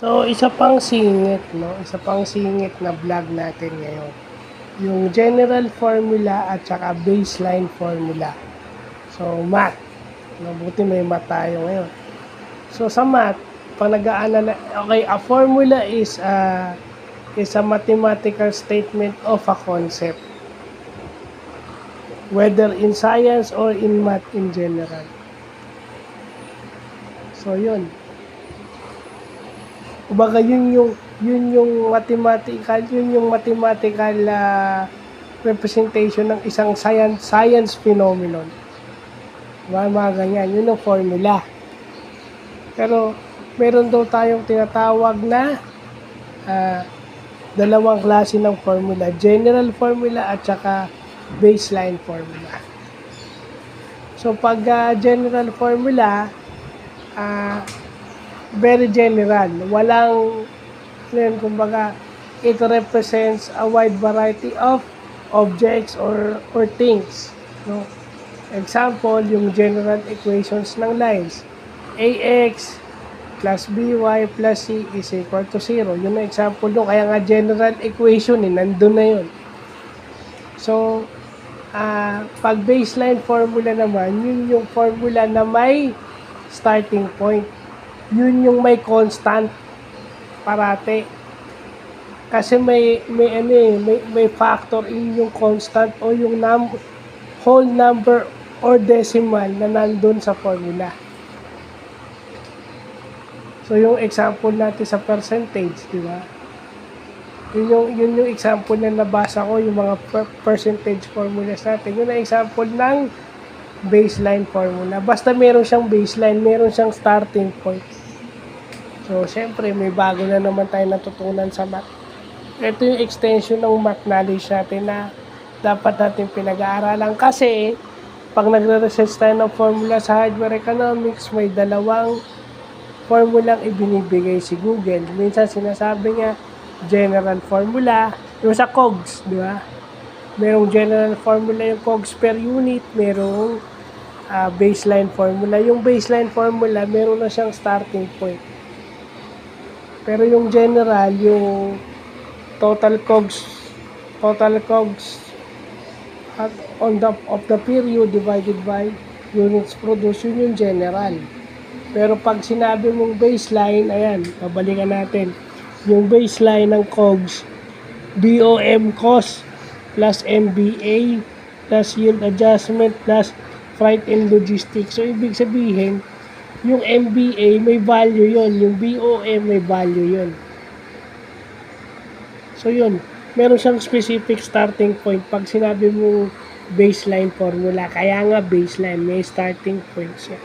So, isa pang singit, no? Isa pang singit na vlog natin ngayon. Yung general formula at saka baseline formula. So, math. Mabuti may math tayo ngayon. So, sa math, pag nag-aalala, okay, a formula is a mathematical statement of a concept. Whether in science or in math in general. So, yun. Kumbaga yun yung mathematical representation ng isang science phenomenon. Mga ganyan, yun ang formula. Pero meron daw tayong tinatawag na dalawang klase ng formula, general formula at saka baseline formula. So pag general formula, very general. Walang, kumbaga, it represents a wide variety of objects or things. No? Example, yung general equations ng lines. AX plus BY plus C is equal to 0. Yun ang example doon. Kaya nga general equation, nandun na yun. So, pag baseline formula naman, yun yung formula na may starting point. Yun yung may constant parate. Kasi may factor in yung constant o yung whole number or decimal na nandun sa formula. So yung example natin sa percentage, di ba? Yun yung example na nabasa ko, yung mga percentage formulas natin. Yun ang example ng baseline formula. Basta meron siyang baseline, meron siyang starting point. So, syempre, may bago na naman tayo natutunan sa math. Ito yung extension ng math knowledge natin na dapat natin pinag-aaralan. Kasi, pag nagre-research tayo ng formula sa hardware economics, may dalawang formulang ibinibigay si Google. Minsan sinasabi niya, general formula, yung sa COGS, di ba? Merong general formula yung COGS per unit, merong baseline formula. Yung baseline formula, meron na siyang starting point. Pero yung general, yung total COGS of the period divided by units produced, yun yung general. Pero pag sinabi mong baseline, ayan, babalikan natin. Yung baseline ng COGS, BOM cost plus MBA plus yield adjustment plus freight and logistics. So, ibig sabihin, yung MBA may value yon, yung BOM may value yon. So yun, meron siyang specific starting point pag sinabi mo baseline formula. Kaya nga baseline, may starting point siya.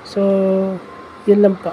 So, yun lang po.